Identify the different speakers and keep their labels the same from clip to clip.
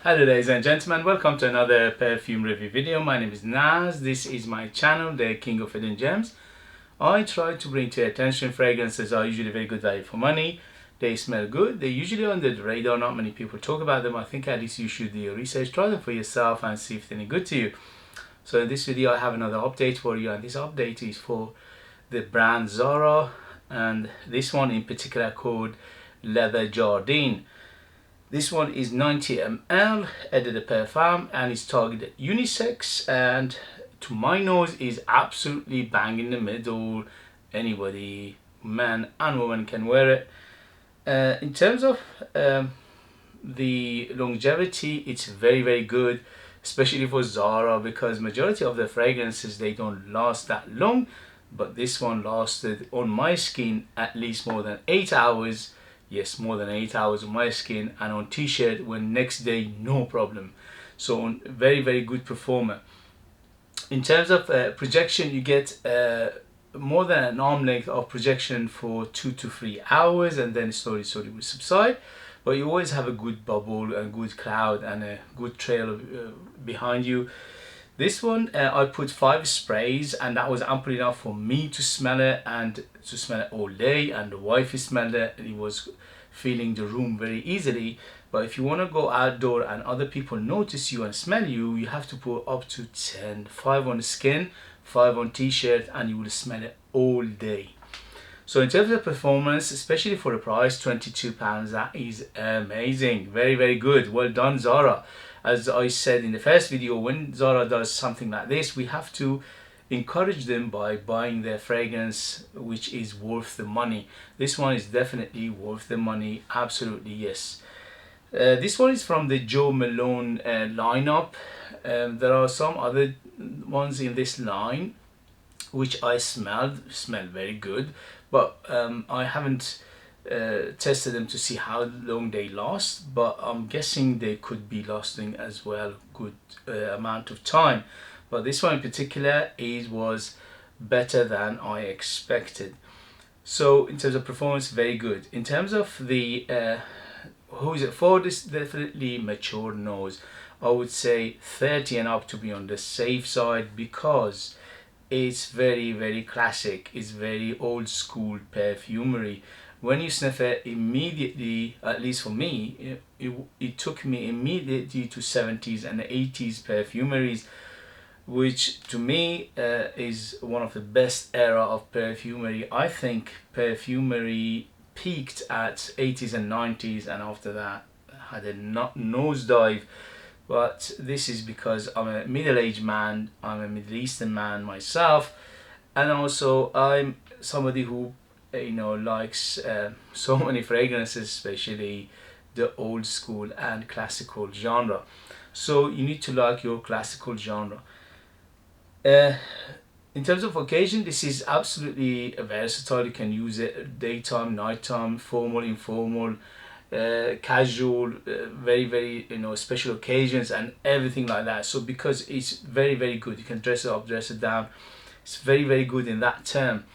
Speaker 1: Hello ladies and gentlemen, welcome to another perfume review video. My name is Naz. This is my channel, the King of Hidden Gems. I try to bring to your attention fragrances are usually very good value for money. They smell good. They're usually under the radar. Not many people talk about them. I think at least you should do your research, try them for yourself and see if they're any good to you. So in this video I have another update for you, and this update is for the brand Zara, and this one in particular called Leather Jardin. This one is 90 ml eau de parfum and is targeted unisex, and to my nose is absolutely bang in the middle. Anybody, man and woman, can wear it. In terms of the longevity, it's very good, especially for Zara, because majority of the fragrances they don't last that long, but this one lasted on my skin at least more than 8 hours. Yes, more than 8 hours on my skin, and on t-shirt when next day no problem. So very good performer. In terms of projection, you get more than an arm length of projection for 2 to 3 hours, and then slowly will subside, but you always have a good bubble, a good cloud, and a good trail behind you. This one I put 5 sprays, and that was ample enough for me to smell it, and to smell it all day, and the wifey smelled it, and he was feeling the room very easily. But if you want to go outdoor and other people notice you and smell you, you have to put up to 10, 5 on the skin, 5 on t-shirt, and you will smell it all day. So in terms of performance, especially for the price, £22, that is amazing. Very good. Well done, Zara. As I said in the first video, when Zara does something like this, we have to encourage them by buying their fragrance, which is worth the money. This one is definitely worth the money, absolutely, yes. This one is from the Jo Malone lineup. There are some other ones in this line which I smell very good, but I haven't tested them to see how long they last, but I'm guessing they could be lasting as well good amount of time. But this one in particular was better than I expected. So in terms of performance, very good. In terms of the who is it for, this definitely mature nose. I would say 30 and up to be on the safe side, because it's very classic. It's very old school perfumery. When you sniff it, immediately, at least for me, it took me immediately to 70s and 80s perfumeries, which to me is one of the best era of perfumery. I think perfumery peaked at 80s and 90s, and after that had a nosedive. But this is because I'm a middle-aged man, I'm a Middle Eastern man myself, and also I'm somebody who likes so many fragrances, especially the old school and classical genre. So you need to like your classical genre. In terms of occasion, this is absolutely versatile. You can use it daytime, nighttime, formal, informal, casual, very special occasions and everything like that. So because it's very good, you can dress it up, dress it down. It's very good in that term.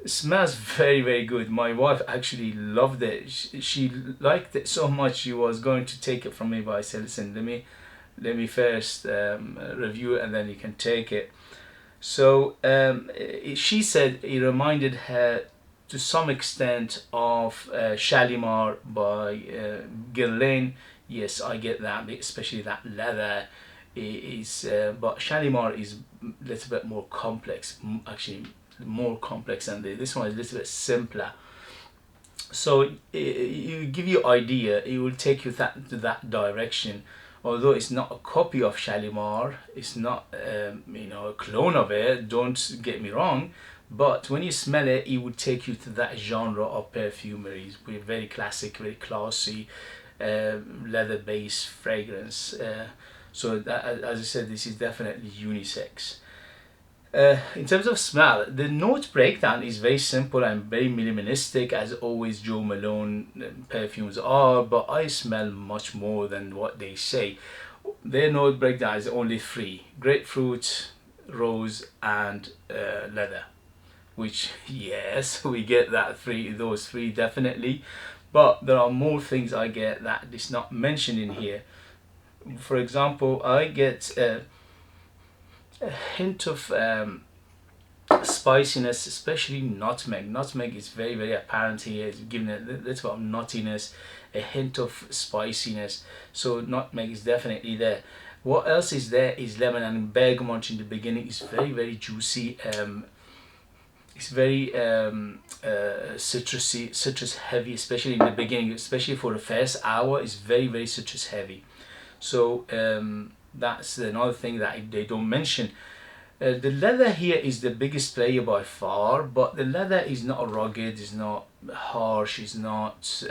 Speaker 1: It smells very good. My wife actually loved it. She liked it so much she was going to take it from me, but I said, listen, let me first review it and then you can take it. So she said it reminded her to some extent of Shalimar by Guerlain. Yes, I get that, especially that leather is, but Shalimar is a little bit more complex, actually more complex, and this one is a little bit simpler. So it give you idea, it will take you to that direction. Although it's not a copy of Shalimar, it's not a clone of it, don't get me wrong, but when you smell it, it would take you to that genre of perfumeries with very classic, very classy, leather-based fragrance. So that, as I said, this is definitely unisex. In terms of smell, the note breakdown is very simple and very minimalistic, as always Jo Malone perfumes are, but I smell much more than what they say. Their note breakdown is only 3: grapefruit, rose, and leather. Which, yes, we get those three definitely, but there are more things I get that is not mentioned in here. For example, I get a hint of spiciness, especially nutmeg. Nutmeg is very, very apparent here. It's giving a little bit of nuttiness, a hint of spiciness. So nutmeg is definitely there. What else is there is lemon and bergamot in the beginning. It's very, very juicy. It's very citrusy, citrus heavy, especially in the beginning, especially for the first hour. It's very, very citrus heavy. So that's another thing that they don't mention. The leather here is the biggest player by far, but the leather is not rugged, it's not harsh, it's not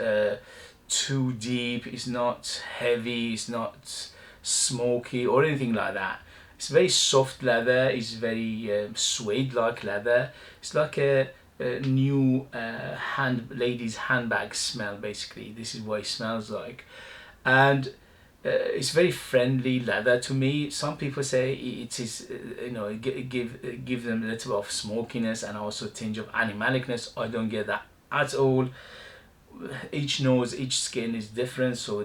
Speaker 1: too deep, it's not heavy, it's not smoky or anything like that. It's very soft leather, it's very suede-like leather. It's like a new ladies' handbag smell, basically. This is what it smells like. And it's very friendly leather to me. Some people say it is, give them a little bit of smokiness and also a tinge of animalicness. I don't get that at all. Each nose, each skin is different, so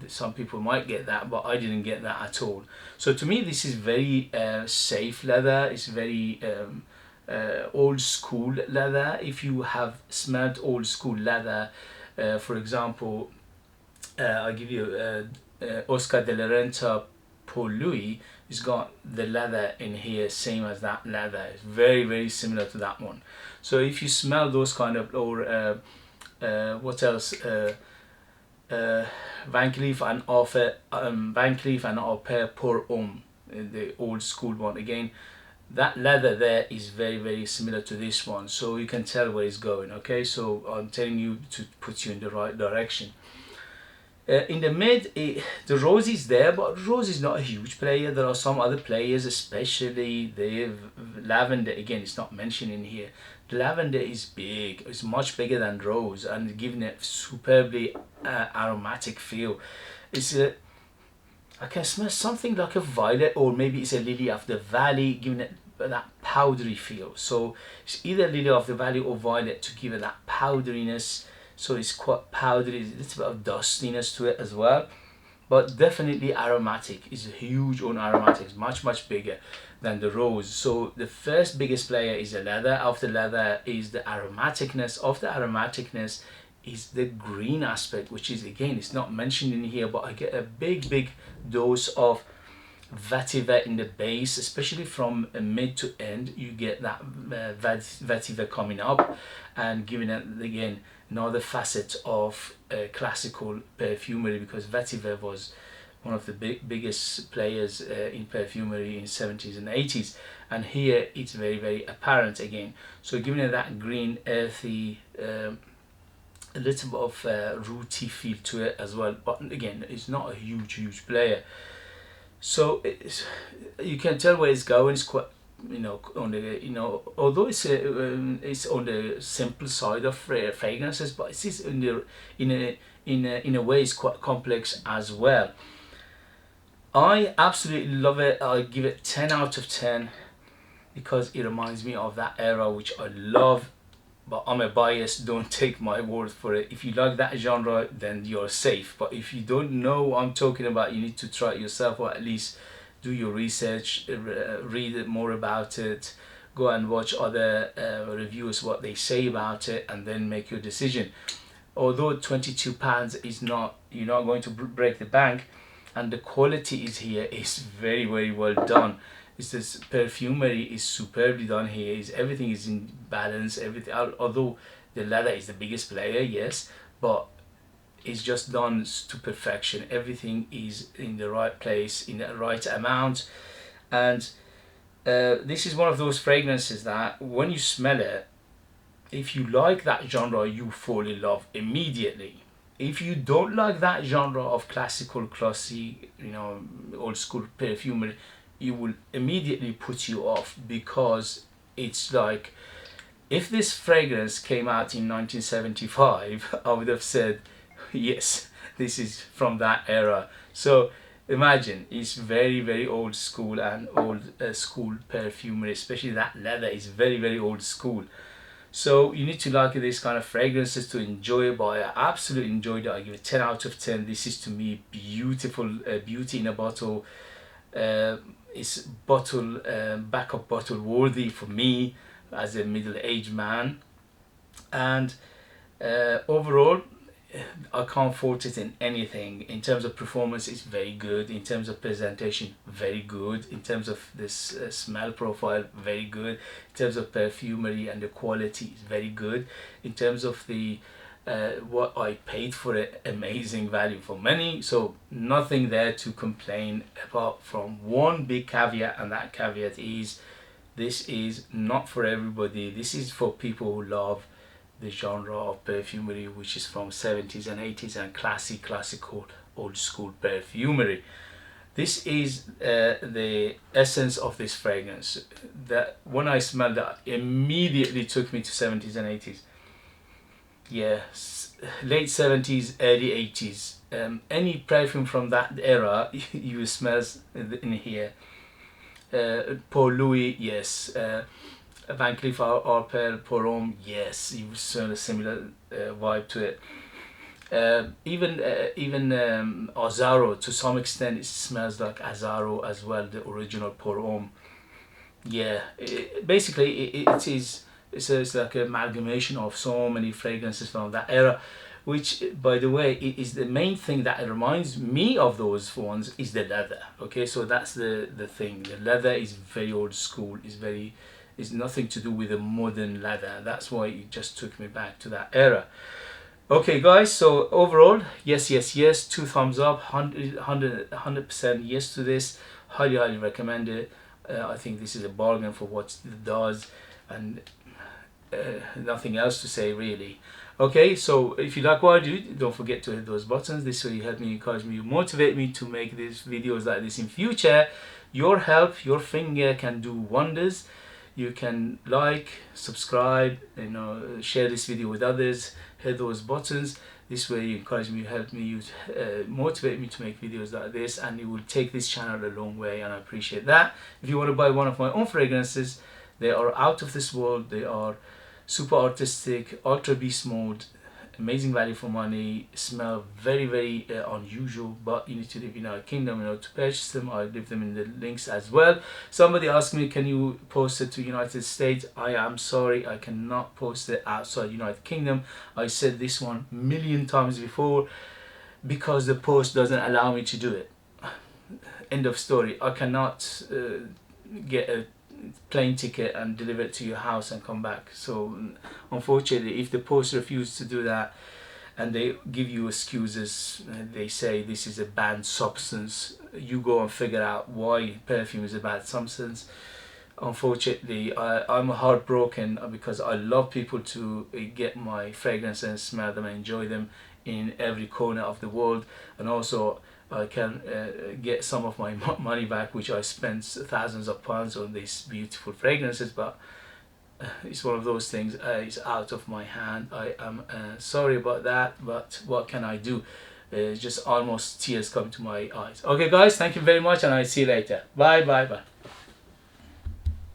Speaker 1: some people might get that, but I didn't get that at all. So to me, this is very safe leather. It's very old school leather. If you have smelled old school leather, for example, I'll give you Oscar de la Renta Paul Louis. It's got the leather in here same as that leather. It's very, very similar to that one. So if you smell those kind of, or what else, Van Cleef and Arpels pour Homme, the old school one again. That leather there is very, very similar to this one, so you can tell where it's going. Okay, so I'm telling you to put you in the right direction. In the mid, the rose is there, but rose is not a huge player. There are some other players, especially the lavender. Again, it's not mentioned in here. The lavender is big. It's much bigger than rose, and giving it superbly aromatic feel. I can smell something like a violet, or maybe it's a lily of the valley, giving it that powdery feel. So it's either lily of the valley or violet to give it that powderiness. So it's quite powdery, there's a little bit of dustiness to it as well, but definitely aromatic. Is huge on aromatics, much bigger than the rose. So the first biggest player is the leather. After leather is the aromaticness. Of the aromaticness is the green aspect, which is, again, it's not mentioned in here, but I get a big dose of vetiver in the base, especially from mid to end. You get that vetiver coming up and giving it, again, another facet of classical perfumery, because vetiver was one of the biggest players in perfumery in 70s and 80s, and here it's very, very apparent again. So giving it that green, earthy, a little bit of rooty feel to it as well, but again, it's not a huge player. So you can tell where it's going. It's quite, on the, although it's on the simple side of fragrances, but it's in a way it's quite complex as well. I absolutely love it. I give it 10 out of 10 because it reminds me of that era, which I love. But I'm a bias, don't take my word for it. If you like that genre, then you're safe. But if you don't know what I'm talking about, you need to try it yourself, or at least do your research, read more about it, go and watch other reviewers, what they say about it, and then make your decision. Although £22 is not, you're not going to break the bank, and the quality is here, is very, very well done. It's this perfumery is superbly done here. Everything is in balance. Everything, although the leather is the biggest player, yes, but it's just done to perfection. Everything is in the right place, in the right amount, and this is one of those fragrances that when you smell it, if you like that genre, you fall in love immediately. If you don't like that genre of classical, classy, old school perfumery, you will immediately put you off, because it's like, if this fragrance came out in 1975, I would have said, yes, this is from that era. So imagine, it's very, very old school, and old school perfumery, especially that leather is very, very old school. So you need to like this kind of fragrances to enjoy it, but I absolutely enjoyed it. I give it 10 out of 10. This is to me beautiful, beauty in a bottle. It's bottle, backup bottle worthy for me as a middle-aged man. And overall, I can't fault it in anything. In terms of performance, it's very good. In terms of presentation, very good. In terms of this smell profile, very good. In terms of perfumery and the quality, it's very good. In terms of the what I paid for it, amazing value for money. So nothing there to complain apart from one big caveat, and that caveat is this is not for everybody. This is for people who love the genre of perfumery, which is from 70s and 80s and classical old school perfumery. This is the essence of this fragrance. That when I smelled that, immediately took me to 70s and 80s. Yeah, late 70s, early 80s. Any perfume from that era, you smells in here. Paul Louis, yes. Van Cleef Arpels, Pour Homme, yes, you smell a similar vibe to it. Even Azaro, to some extent, it smells like Azaro as well, the original Pour Homme. Yeah, it's like an amalgamation of so many fragrances from that era, which, by the way, it is the main thing that reminds me of those ones is the leather. Okay, so that's the thing. The leather is very old school. It's nothing to do with the modern leather. That's why it just took me back to that era. Okay, guys. So overall, yes, 2 thumbs up, 100% yes to this. Highly recommend it. I think this is a bargain for what it does, and nothing else to say really. Okay, so if you like what I do, don't forget to hit those buttons. This will help me, encourage me, motivate me to make these videos like this in future. Your help, your finger can do wonders. You can like, subscribe, share this video with others, hit those buttons. This way you encourage me, help me, you motivate me to make videos like this, and it will take this channel a long way, and I appreciate that. If you want to buy one of my own fragrances, they are out of this world. They are super artistic, ultra beast mode, amazing value for money, smell very unusual, but you need to live in United Kingdom in order to purchase them. I leave them in the links as well. Somebody asked me, can you post it to United States? I am sorry, I cannot post it outside United Kingdom. I said this 1,000,000 times before, because the post doesn't allow me to do it. End of story. I cannot get a plane ticket and deliver it to your house and come back. So unfortunately, if the post refuses to do that and they give you excuses, they say this is a banned substance, you go and figure out why perfume is a bad substance. Unfortunately, I'm heartbroken because I love people to get my fragrance and smell them and enjoy them in every corner of the world, and also I can get some of my money back, which I spent thousands of pounds on these beautiful fragrances, but it's one of those things. It's out of my hand. I am sorry about that, but what can I do? Just almost tears come to my eyes. Okay guys, thank you very much, and I'll see you later. Bye.